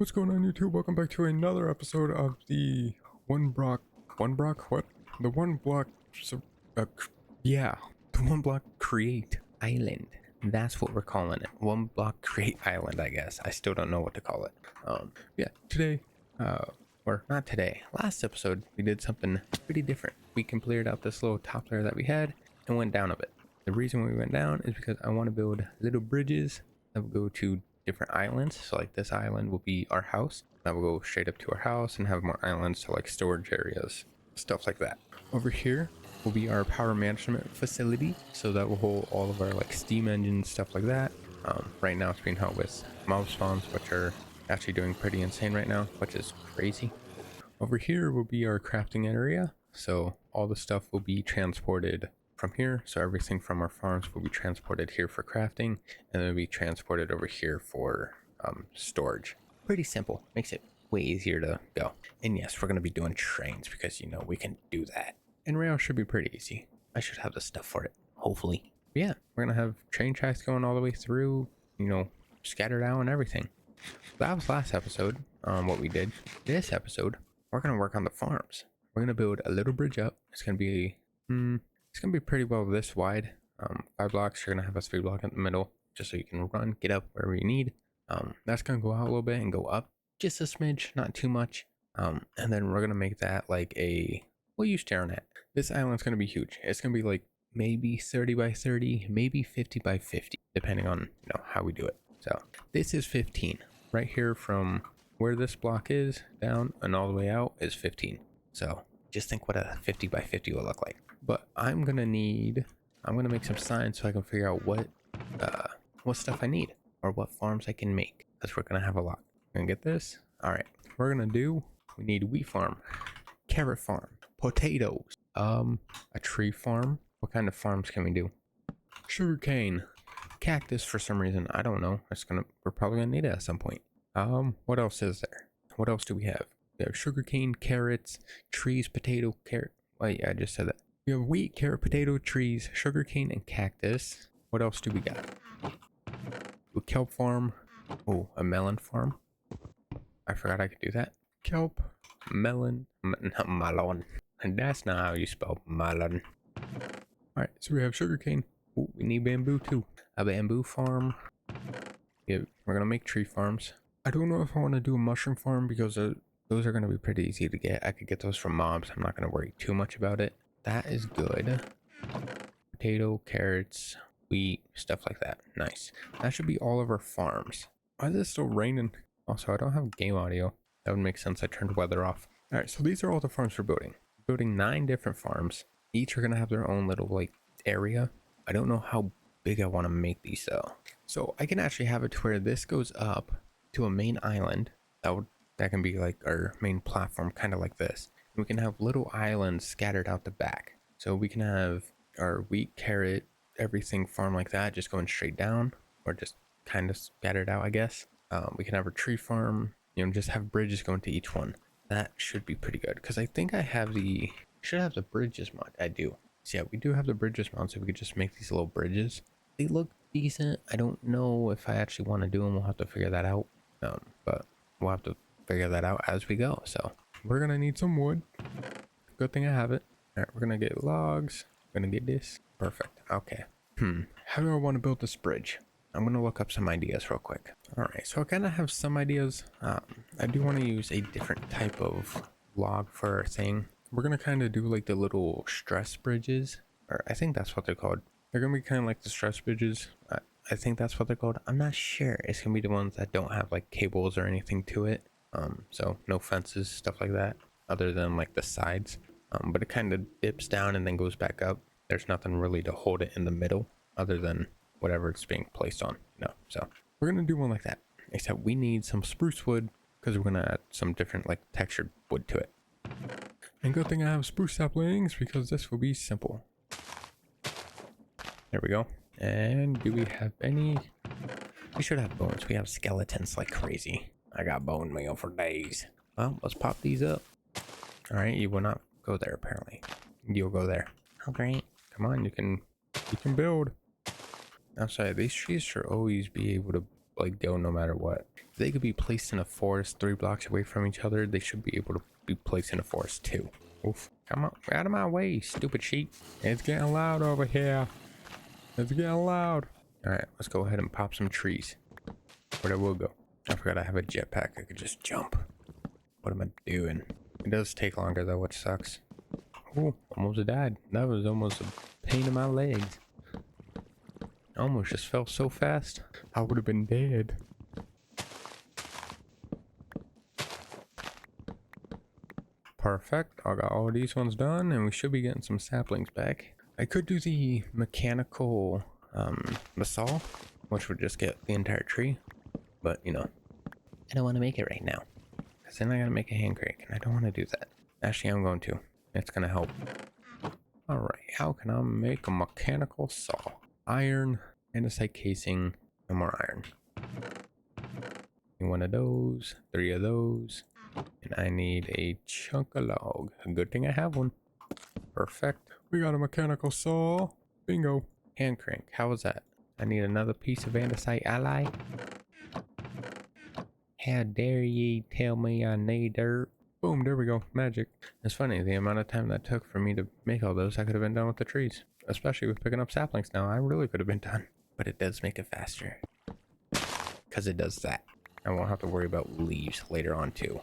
What's going on, YouTube? Welcome back to another episode of the what? The uh, yeah, the OneBlock Create Island. That's what we're calling it. OneBlock Create Island, I guess. I still don't know what to call it. Yeah, today, or not today, last episode, we did something pretty different. We completed out this little top layer that we had and went down a bit. The reason we went down is because I want to build little bridges that will go to different islands. So like this island will be our house. That will go straight up to our house and have more islands to like storage areas, stuff like that. Over here will be our power management facility. So that will hold all of our like steam engines, stuff like that. Right now it's being held with mob spawns, which are actually doing pretty insane right now, which is crazy. Over here will be our crafting area. So all the stuff will be transported from here. So everything from our farms will be transported here for crafting, and then will be transported over here for storage. Pretty simple. Makes it way easier to go. And yes, we're going to be doing trains because, you know, we can do that. And rail should be pretty easy. I should have the stuff for it, hopefully. But yeah, we're going to have train tracks going all the way through, you know, scattered out and everything. That was last episode, what we did. This episode, we're going to work on the farms. We're going to build a little bridge up. It's going to be pretty well this wide. 5 blocks. You're going to have a 3 block in the middle just so you can run, get up wherever you need. That's going to go out a little bit and go up just a smidge, not too much. And then we're going to make that like what are you staring at? This island's going to be huge. It's going to be like maybe 30 by 30, maybe 50 by 50, depending on, you know, how we do it. So this is 15. Right here from where this block is down and all the way out is 15. So just think what a 50 by 50 will look like. But I'm gonna make some signs so I can figure out what stuff I need or what farms I can make, because we're gonna have a lot. Gonna get this. All right, we need wheat farm, carrot farm, potatoes, a tree farm. What kind of farms can we do? Sugarcane, cactus for some reason, I don't know. We're probably gonna need it at some point. What else is there? What else do we have? We have sugarcane, carrots, trees, potato, carrot. Oh yeah, I just said that. We have wheat, carrot, potato, trees, sugarcane, and cactus. What else do we got? A kelp farm. Oh, a melon farm. I forgot I could do that. Kelp, melon, not melon. And that's not how you spell melon. Alright, so we have sugarcane. Oh, we need bamboo too. A bamboo farm. Yeah, we're gonna make tree farms. I don't know if I want to do a mushroom farm because those are going to be pretty easy to get. I could get those from mobs. I'm not going to worry too much about it. That is good. Potato, carrots, wheat, stuff like that. Nice. That should be all of our farms. Why is it still raining? Also, I don't have game audio. That would make sense. I turned weather off. All right, so these are all the farms we're building. We're building 9 different farms. Each are going to have their own little like area. I don't know how big I want to make these though. So I can actually have it to where this goes up to a main island. That can be like our main platform, kind of like this. And we can have little islands scattered out the back. So we can have our wheat, carrot, everything farm like that, just going straight down, or just kind of scattered out, I guess. We can have our tree farm, you know, just have bridges going to each one. That should be pretty good, because I think I should have the bridges mod. I do. So yeah, we do have the bridges mod, so we could just make these little bridges. They look decent. I don't know if I actually want to do them. We'll have to figure that out. But we'll have to figure that out as we go. So we're gonna need some wood. Good thing I have it. All right, we're gonna get logs. We're gonna get this. Perfect. Okay. How do I want to build this bridge? I'm gonna look up some ideas real quick. All right, so I kind of have some ideas. I do want to use a different type of log for our thing. We're gonna kind of do like the little stress bridges, or I think that's what they're called. They're gonna be kind of like the stress bridges. I think that's what they're called. I'm not sure. It's gonna be the ones that don't have like cables or anything to it. So no fences, stuff like that, other than like the sides. But it kind of dips down and then goes back up. There's nothing really to hold it in the middle other than whatever it's being placed on, you know. So we're gonna do one like that, except we need some spruce wood because we're gonna add some different like textured wood to it. And good thing I have spruce saplings because this will be simple. There we go. And do we have any? We should have bones. We have skeletons like crazy. I got bone meal for days. Well, let's pop these up. All right, you will not go there apparently. You'll go there. Oh, great. Come on, you can build. I'm sorry, these trees should always be able to like go no matter what. If they could be placed in a forest 3 blocks away from each other, they should be able to be placed in a forest too. Oof. Come on, out of my way, stupid sheep. It's getting loud over here. It's getting loud. Alright, let's go ahead and pop some trees. Where'd I will go? I forgot I have a jetpack. I could just jump. What am I doing? It does take longer though, which sucks. Oh, almost died. That was almost a pain in my legs. I almost just fell so fast. I would have been dead. Perfect. I got all these ones done and we should be getting some saplings back. I could do the mechanical the saw, which would just get the entire tree. But, you know, I don't want to make it right now. Because then I gotta make a hand crank and I don't want to do that. Actually, I'm going to. It's going to help. Alright, how can I make a mechanical saw? Iron, andesite casing, and more iron. One of those, 3 of those, and I need a chunk of log. A good thing I have one. Perfect. We got a mechanical saw. Bingo. Hand crank. How was that? I need another piece of andesite ally. How dare ye tell me I need dirt? Boom, there we go. Magic. It's funny, the amount of time that took for me to make all those, I could have been done with the trees. Especially with picking up saplings now. I really could have been done. But it does make it faster. Because it does that. I won't have to worry about leaves later on too.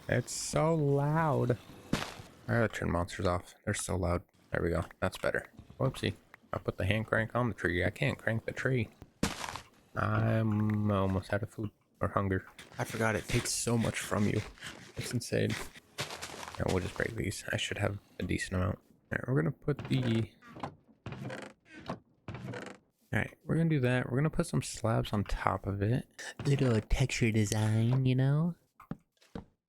It's so loud. I gotta turn monsters off. They're so loud. There we go. That's better. Whoopsie. I put the hand crank on the tree. I can't crank the tree. I'm almost out of food or hunger. I forgot it takes so much from you. It's insane. No, we'll just break these. I should have a decent amount. Alright, we're gonna put the... Alright, we're gonna do that. We're gonna put some slabs on top of it. Little texture design, you know?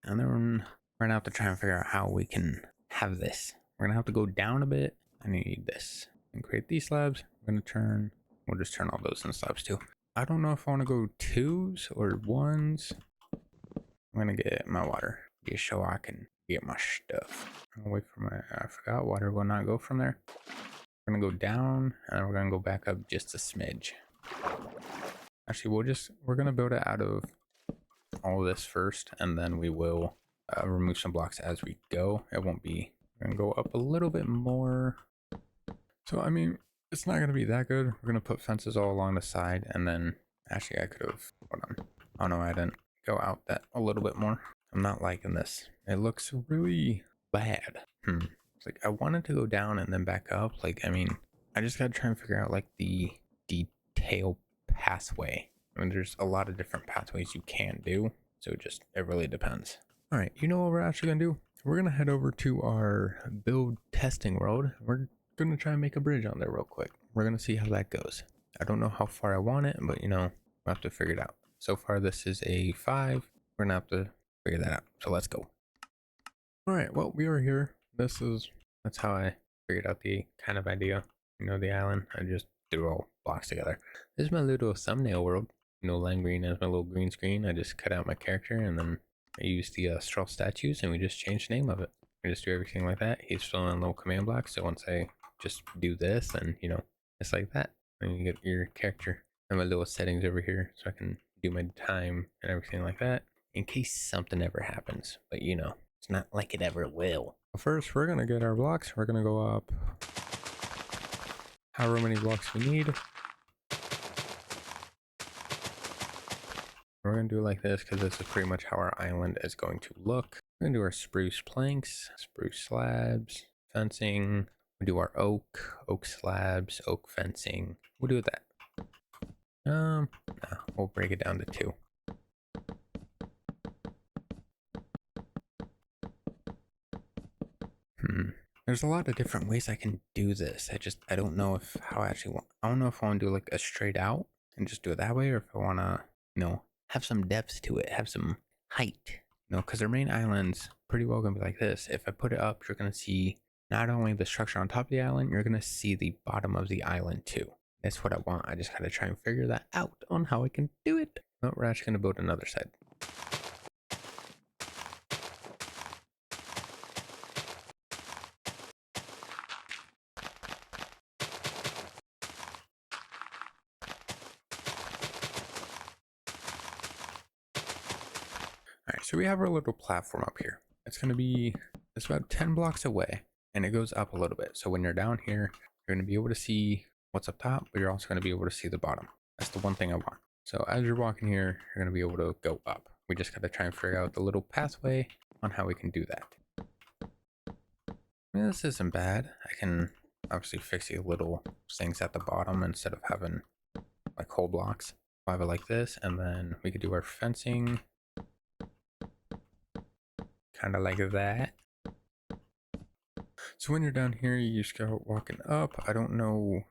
And then we're gonna have to try and figure out how we can have this. We're gonna have to go down a bit. I need this. And create these slabs. We're gonna turn... We'll just turn all those in slabs too. I don't know if I want to go 2s or 1s. I'm gonna get my water. Just so I can get my stuff. I'm gonna wait for my... I forgot water will not go from there. We're gonna go down and we're gonna go back up just a smidge. Actually, we're gonna build it out of all this first, and then we will remove some blocks as we go. It won't be... We're gonna go up a little bit more. So, I mean, it's not gonna be that good. We're gonna put fences all along the side, and then... Actually, I could have... Hold on. Oh no, I didn't go out that a little bit more. I'm not liking this. It looks really bad. It's like, I wanted to go down and then back up. Like, I mean, I just gotta try and figure out, like, the detail pathway. I mean, there's a lot of different pathways you can do. So it really depends. All right, you know what we're actually gonna do? We're gonna head over to our build testing world. We're gonna try and make a bridge on there real quick. We're gonna see how that goes. I don't know how far I want it, but you know, we'll have to figure it out. So far, this is a 5. We're gonna have to figure that out. So let's go. All right, well, we are here. That's how I figured out the kind of idea. You know, the island. I just threw all blocks together. This is my little thumbnail world. You know, lime green as my little green screen. I just cut out my character and then I used the straw statues and we just changed the name of it. I just do everything like that. He's filling in little command blocks. So once I just do this, then, you know, it's like that. And you get your character. And my little settings over here so I can do my time and everything like that in case something ever happens. But you know, it's not like it ever will. First, we're gonna get our blocks. We're gonna go up however many blocks we need. We're gonna do it like this because this is pretty much how our island is going to look. We're gonna do our spruce planks, spruce slabs, fencing. We do our oak slabs, oak fencing. We'll do that. No, we'll break it down to 2. There's a lot of different ways I can do this. I don't know if I don't know if I want to do like a straight out and just do it that way, or if I want to, you know, have some depth to it, have some height, you know, because our main island's pretty well gonna be like this. If I put it up, you're gonna see not only the structure on top of the island, you're gonna see the bottom of the island too. That's what I want. I just gotta try and figure that out on how I can do it. No, we're actually gonna build another side. So we have our little platform up here. It's about 10 blocks away and it goes up a little bit. So when you're down here, you're going to be able to see what's up top, but you're also going to be able to see the bottom. That's the one thing I want. So as you're walking here, you're going to be able to go up. We just got to try and figure out the little pathway on how we can do that. I mean, this isn't bad. I can obviously fix the little things at the bottom instead of having like whole blocks. I'll have it like this, and then we could do our fencing kind of like that. So when you're down here, you just go walking up. I don't know.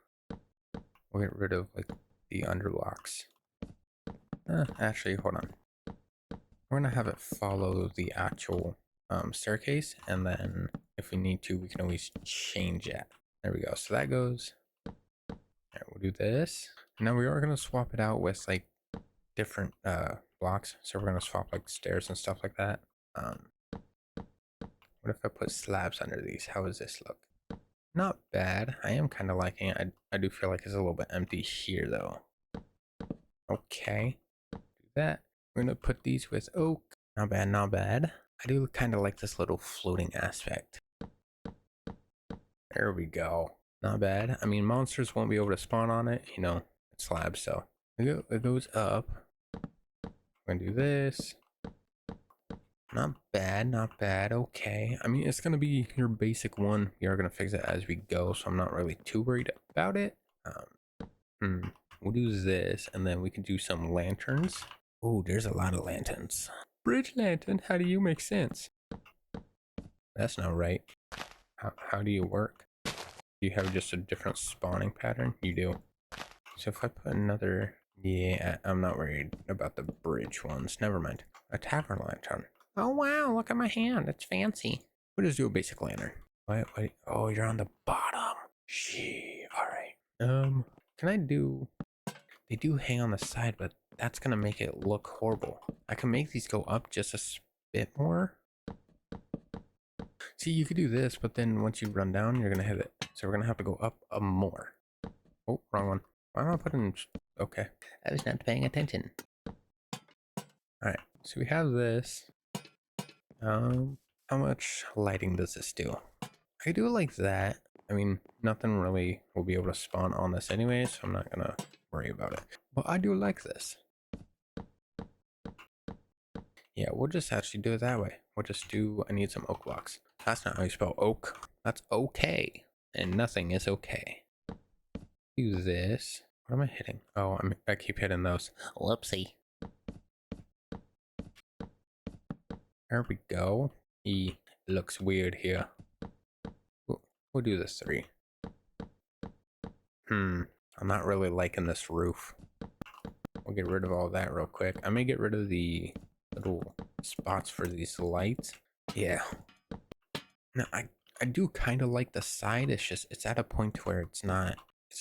We'll get rid of like the underlocks. Actually, hold on. We're gonna have it follow the actual staircase, and then if we need to, we can always change it. There we go. So that goes. Alright, we'll do this. Now we are gonna swap it out with like different blocks. So we're gonna swap like stairs and stuff like that. What if I put slabs under these? How does this look? Not bad. I am kind of liking it. I do feel like it's a little bit empty here though. Okay. Do that. We're gonna put these with oak. Not bad, not bad. I do kind of like this little floating aspect. There we go. Not bad. I mean, monsters won't be able to spawn on it, you know, it's slabs, so it goes up. We're gonna do this. Not bad, not bad. Okay. I mean, it's gonna be your basic one. We are gonna fix it as we go, so I'm not really too worried about it. We'll do this, and then we can do some lanterns. Oh, there's a lot of lanterns. Bridge lantern, how do you make sense? That's not right. How do you work? Do you have just a different spawning pattern? You do. So if I put another... Yeah, I'm not worried about the bridge ones. Never mind. A tavern lantern. Oh wow, look at my hand. It's fancy. We'll just do a basic lantern. Wait. Oh, you're on the bottom. Gee, alright. Can I do... They do hang on the side, but that's gonna make it look horrible. I can make these go up just a bit more. See, you could do this, but then once you run down, you're gonna hit it. So we're gonna have to go up more. Oh, wrong one. Why am I putting... Okay. I was not paying attention. Alright, so we have this. How much lighting does this do? I do it like that. I mean, nothing really will be able to spawn on this anyway, so I'm not gonna worry about it. But I do like this. Yeah, we'll just actually do it that way. We'll just do... I need some oak blocks. That's not how you spell oak. That's okay. And nothing is okay. Do this. What am I hitting? Oh, I keep hitting those. Whoopsie. There we go. He looks weird here. We'll do this 3. I'm not really liking this roof. We'll get rid of all that real quick. I may get rid of the little spots for these lights. Yeah. No, I do kind of like the side. It's just, it's at a point where it's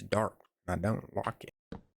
dark. I don't lock it.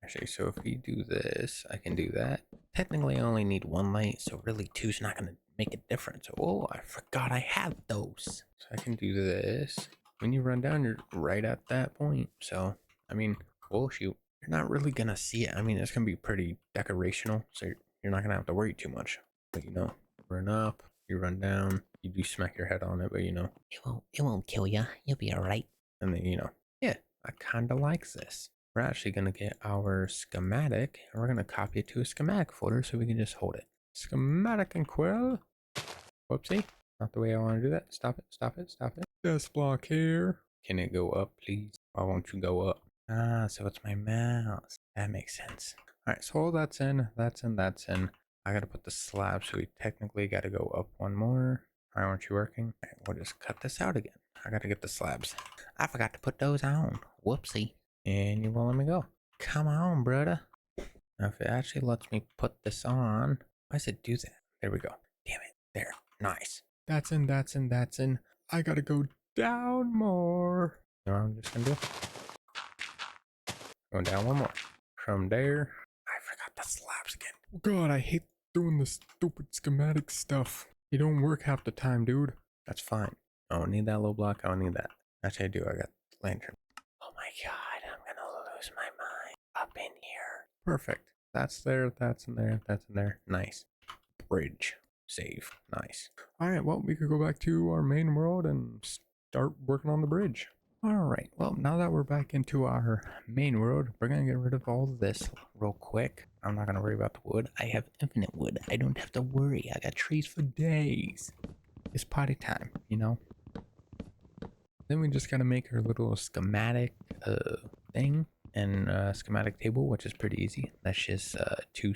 Actually, so if we do this, I can do that. Technically, I only need 1 light, so really 2's not going to make a difference. Oh, I forgot I had those. So I can do this. When you run down, you're right at that point. So, I mean, oh shoot, you're not really going to see it. I mean, it's going to be pretty decorational, so you're not going to have to worry too much. But you know, run up, you run down, you do smack your head on it, but you know, it won't kill you. You'll be all right. And then, you know, yeah, I kind of like this. We're actually going to get our schematic and we're going to copy it to a schematic folder so we can just hold it. Schematic and quill. Whoopsie. Not the way I want to do that. Stop it. Stop it. Stop it. Desk block here. Can it go up, please? Why won't you go up? Ah, so it's my mouse. That makes sense. All right, so all that's in. That's in. I got to put the slab, so we technically got to go up 1 more. Why aren't you working? All right, we'll just cut this out again. I got to get the slabs. I forgot to put those on. Whoopsie. And you won't let me go. Come on, brother. Now, if it actually lets me put this on, why does it do that? There we go. Damn it. There. Nice. That's in. I gotta go down more. You know what I'm just gonna do? Going down 1 more. From there. I forgot the slabs again. Oh God, I hate doing this stupid schematic stuff. They don't work half the time, dude. That's fine. I don't need that low block. I don't need that. Actually, I do. I got lantern. Oh my God, I'm gonna lose my mind up in here. Perfect. That's there, that's in there, that's in there. Nice. Bridge. Save. Nice. All right, well, we could go back to our main world and start working on the bridge. All right, well, now that we're back into our main world, we're gonna get rid of all of this real quick. I'm not gonna worry about the wood. I have infinite wood. I don't have to worry. I got trees for days. It's party time, you know? Then we just gotta make our little schematic thing and schematic table, which is pretty easy. That's just two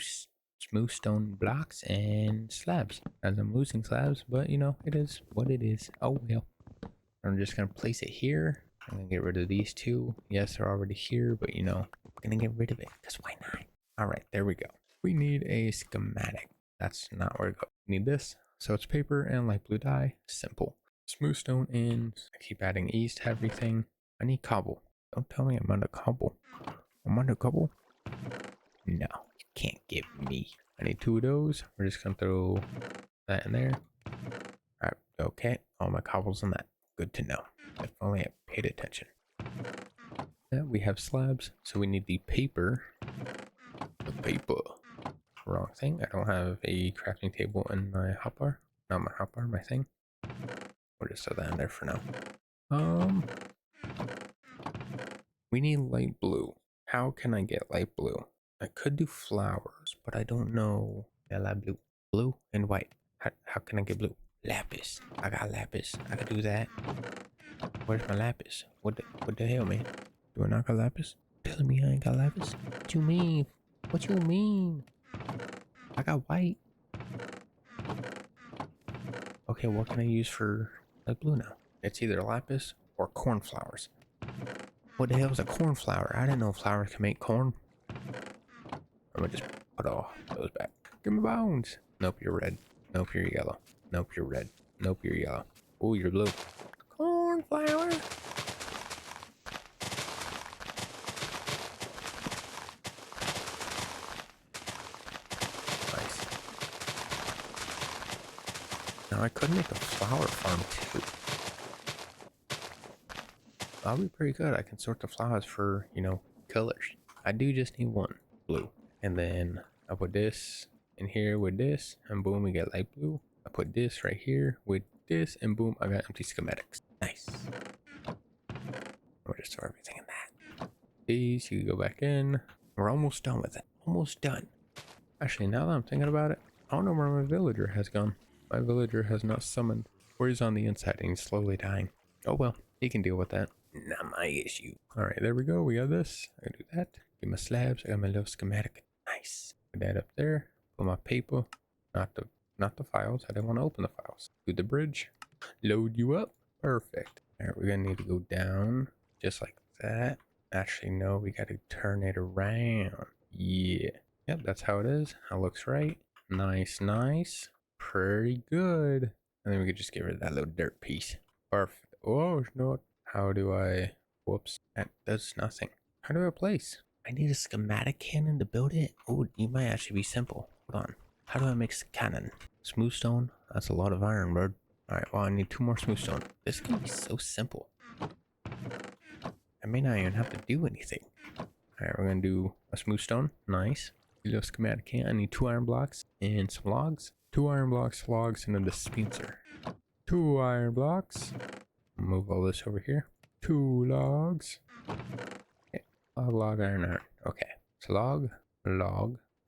smooth stone blocks and slabs. As I'm losing slabs, but you know, it is what it is. Oh well. I'm just gonna place it here. I'm gonna get rid of these two. Yes, they're already here, but you know, I'm gonna get rid of it because why not? All right, there we go. We need a schematic. That's not where to go. We need this. So it's paper and light blue dye. Simple. Smooth stone in. I keep adding ease to everything. I need cobble. Don't tell me I'm under cobble. I'm under cobble. No, you can't give me. I need two of those. We're just gonna throw that in there. Alright, okay. All my cobbles on that. Good to know. If only I paid attention. Yeah, we have slabs, so we need the paper. The paper. Wrong thing. I don't have a crafting table in my hotbar. Not my hotbar, my thing. We'll just throw that in there for now. We need light blue. How can I get light blue? I could do flowers, but I don't know. Yeah, light blue. Blue and white. How can I get blue? Lapis. I got lapis. I can do that. Where's my lapis? What the hell, man? Do I not got lapis? Telling me I ain't got lapis? What you mean? What you mean? I got white. Okay, what can I use for light blue now? It's either lapis or cornflowers. What the hell is a cornflower? I didn't know flowers can make corn. I'm gonna just put all those back. Give me bones. Nope, you're red. Nope, you're yellow. Nope, you're red. Nope, you're yellow. Oh, you're blue. Cornflower. Nice. Now I could make a flower farm too. That'll be pretty good. I can sort the flowers for, you know, colors. I do just need one blue. And then I put this in here with this, and boom, we get light blue. I put this right here with this, and boom, I got empty schematics. Nice. We'll just throw everything in that. These, you can go back in. We're almost done with it. Almost done. Actually, now that I'm thinking about it, I don't know where my villager has gone. My villager has not summoned. Or he's on the inside and he's slowly dying. Oh well, he can deal with that. Not my issue. Alright, there we go. We got this. I can do that. Get my slabs. I got my little schematic. Nice. Put that up there. Put my paper. Not the files. I didn't want to open the files. Do the bridge. Load you up. Perfect. Alright, we're gonna need to go down. Just like that. Actually, no, we gotta turn it around. Yeah. Yep, that's how it is. That looks right. Nice, nice. Pretty good. And then we could just get rid of that little dirt piece. Perfect. Oh, no. How do I... Whoops. That does nothing. How do I place? I need a schematic cannon to build it? Oh, you might actually be simple. Hold on. How do I make a cannon? Smooth stone? That's a lot of iron, bird. Alright, well, I need 2 more smooth stone. This can be so simple. I may not even have to do anything. Alright, we're gonna do a smooth stone. Nice. Little schematic cannon. I need 2 iron blocks and some logs. 2 iron blocks, logs, and a dispenser. 2 iron blocks. Move all this over here. 2 logs. Okay. Log, iron. Okay. So log.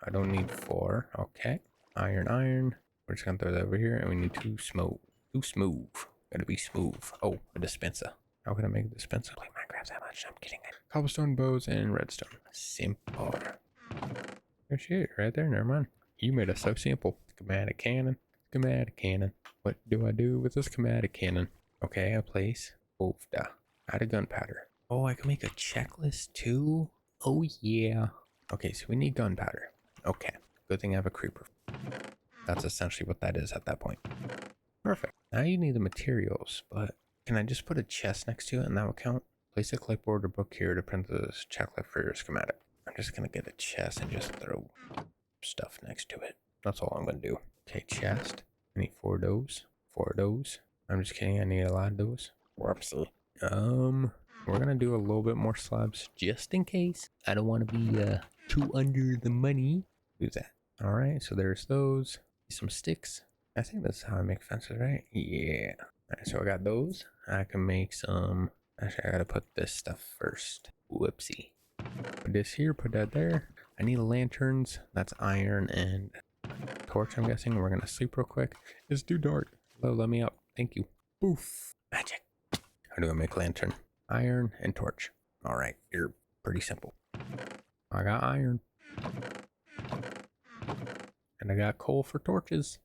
I don't need 4. Okay. Iron. We're just gonna throw that over here, and we need 2 smooth. 2 smooth. Gotta be smooth. Oh, a dispenser. How can I make a dispenser? Play Minecraft that much? I'm kidding. Cobblestone, bows, and redstone. Simple. There she is, right there. Never mind. You made it so simple. Schematic cannon. Schematic cannon. What do I do with the schematic cannon? Okay, I place. Both da. Add a gunpowder. Oh, I can make a checklist too? Oh yeah. Okay, so we need gunpowder. Okay. Good thing I have a creeper. That's essentially what that is at that point. Perfect. Now you need the materials, but can I just put a chest next to it and that will count? Place a clipboard or book here to print this checklist for your schematic. I'm just gonna get a chest and just throw stuff next to it. That's all I'm gonna do. Okay, chest. I need 4 of those. 4 of those. I'm just kidding, I need a lot of those. Whoopsie. We're gonna do a little bit more slabs just in case. I don't want to be too under the money. Do that. Alright, so there's those. Some sticks. I think that's how I make fences, right? Yeah. Alright, so I got those. I can make some. Actually, I gotta put this stuff first. Whoopsie. Put this here, put that there. I need lanterns. That's iron and torch, I'm guessing. We're gonna sleep real quick. It's too dark. Hello, let me up. Thank you. Boof. Magic. How do I make lantern? Iron and torch. Alright, you're pretty simple. I got iron. And I got coal for torches.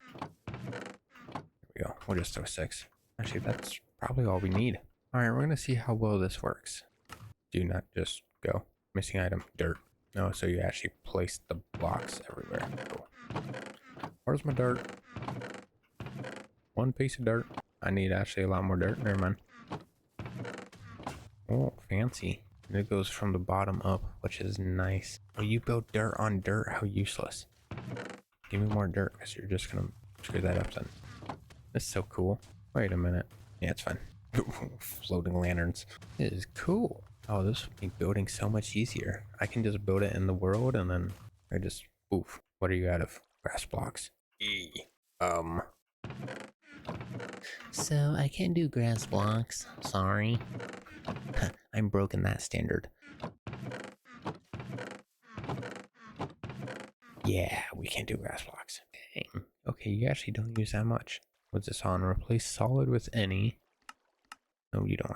There we go. We'll just throw 6. Actually, that's probably all we need. Alright, we're gonna see how well this works. Do not just go. Missing item, dirt. No, so you actually place the blocks everywhere. Cool. Where's my dirt? One piece of dirt. I need actually a lot more dirt. Never mind. Oh, fancy. And it goes from the bottom up, which is nice. Oh, you build dirt on dirt? How useless. Give me more dirt, because you're just gonna screw that up then. This is so cool. Wait a minute. Yeah, it's fine. Floating lanterns. It is cool. Oh, this would make building so much easier. I can just build it in the world and then I just, oof. What are you out of? Grass blocks. So I can't do grass blocks. Sorry. I'm broken that standard. Yeah, we can't do grass blocks. Dang. Okay, you actually don't use that much. What's this on? Replace solid with any. No, you don't.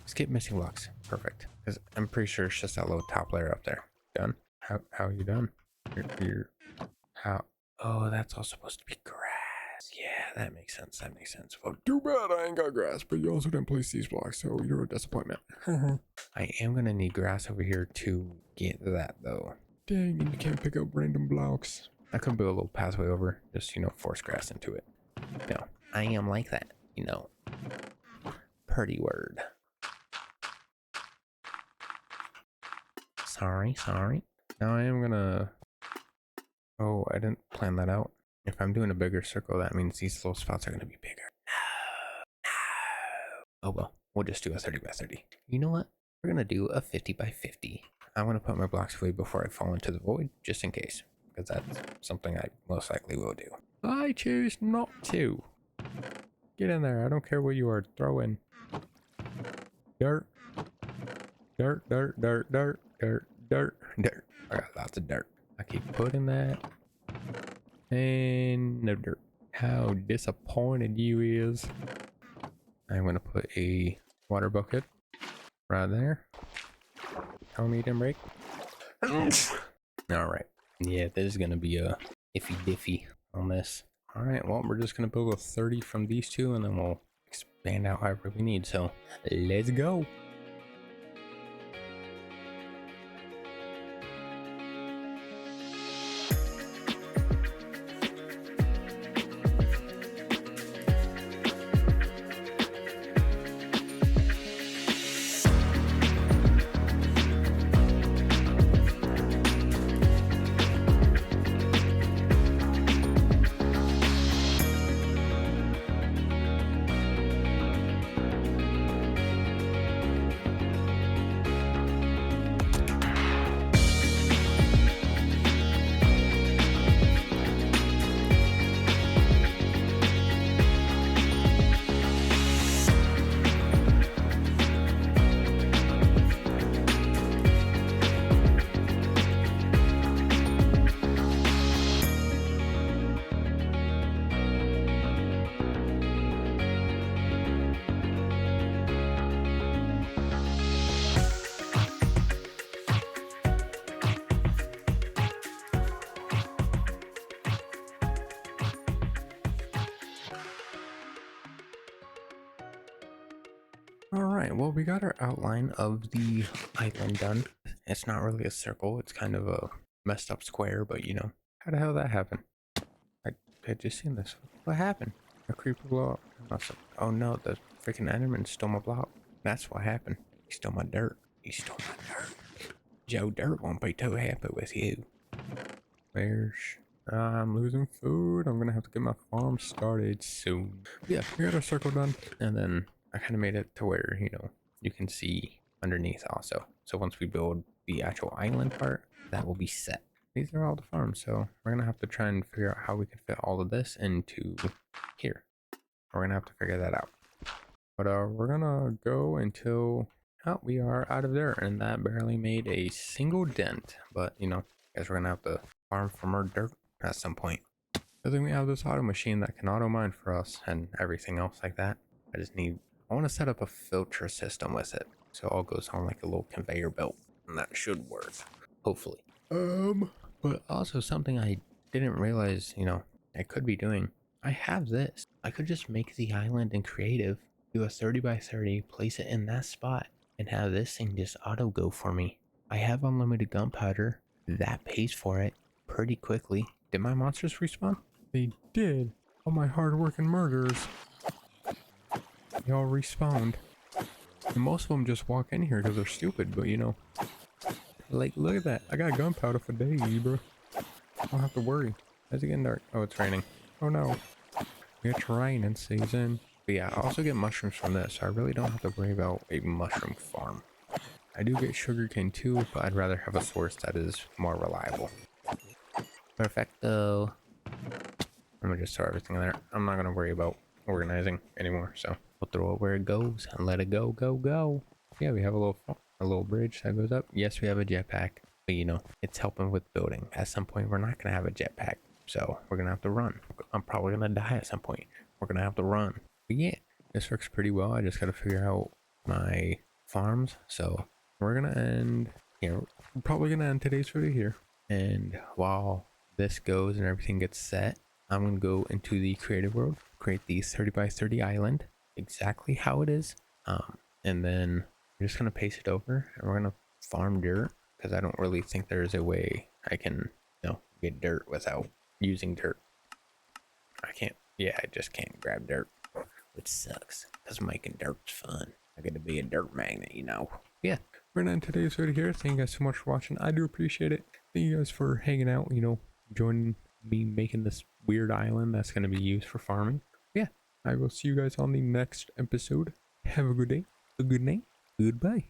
Skip missing blocks. Perfect. Because I'm pretty sure it's just that little top layer up there. Done? How are you done? You're how? Oh, that's all supposed to be grass. Yeah, that makes sense. That makes sense. Well, too bad I ain't got grass, but you also didn't place these blocks, so you're a disappointment. I am gonna need grass over here to get that though. Dang, and you can't pick up random blocks. I could build a little pathway over, just, force grass into it. No, I am like that, Pretty word. Sorry. Now I am gonna... Oh, I didn't plan that out. If I'm doing a bigger circle, that means these little spots are gonna be bigger. No. Oh well, we'll just do a 30 by 30. You know what? We're gonna do a 50 by 50. I want to put my blocks away before I fall into the void, just in case. Because that's something I most likely will do. I choose not to. Get in there. I don't care what you are. Throw in. Dirt. Dirt. I got lots of dirt. I keep putting that. And no dirt. How disappointed you is. I'm going to put a water bucket right there. Tell me to break. Alright. Yeah, this is going to be a iffy diffy on this. Alright, well, we're just going to build a 30 from these two and then we'll expand out however we need. So, let's go. Alright, well, we got our outline of the island done. It's not really a circle, it's kind of a messed up square, but how the hell did that happen? I just seen this. What happened? A creeper blow up. Oh no, the freaking Enderman stole my block. That's what happened. He stole my dirt. He stole my dirt. Joe Dirt won't be too happy with you. I'm losing food. I'm gonna have to get my farm started soon. Yeah, we got our circle done, and then I kind of made it to where, you can see underneath also. So once we build the actual island part, that will be set. these are all the farms, so we're gonna have to try and figure out how we can fit all of this into here. We're gonna have to figure that out. But we're gonna go until we are out of there, and that barely made a single dent. But you know, I guess we're gonna have to farm for more dirt at some point. I think we have this auto machine that can auto mine for us and everything else like that. I want to set up a filter system with it, so it all goes on like a little conveyor belt, and that should work, hopefully. But also something I didn't realize, you know, I could be doing. I have this. I could just make the island in creative, do a 30 by 30, place it in that spot, and have this thing just auto go for me. I have unlimited gunpowder. That pays for it pretty quickly. Did my monsters respawn? They did. All my hard-working murderers. They all respawned. And most of them just walk in here because they're stupid, but you know. Like, look at that. I got gunpowder for days, bro. I don't have to worry. Is it getting dark? Oh, it's raining. Oh no. It's raining season. But yeah, I also get mushrooms from this, so I really don't have to worry about a mushroom farm. I do get sugarcane too, but I'd rather have a source that is more reliable. Perfecto. Let me just throw everything in there. I'm not going to worry about organizing anymore, so we'll throw it where it goes and let it go, go, go. Yeah, we have a little bridge that goes up. Yes, we have a jetpack, but you know, it's helping with building. At some point, we're not going to have a jetpack, so we're going to have to run. I'm probably going to die at some point. We're going to have to run. But yeah, this works pretty well. I just got to figure out my farms, so we're going to end here. We're probably going to end today's video here. And while this goes and everything gets set, I'm going to go into the creative world, create the 30 by 30 island, exactly how it is. And then we're just going to paste it over and we're going to farm dirt because I don't really think there's a way I can, you know, get dirt without using dirt. I just can't grab dirt, which sucks because making dirt's fun. I get to be a dirt magnet, you know. Yeah, we're gonna end today's video here. Thank you guys so much for watching. I do appreciate it. Thank you guys for hanging out, you know, joining me making this weird island that's going to be used for farming. Yeah, I will see you guys on the next episode. Have a good day, a good night, goodbye.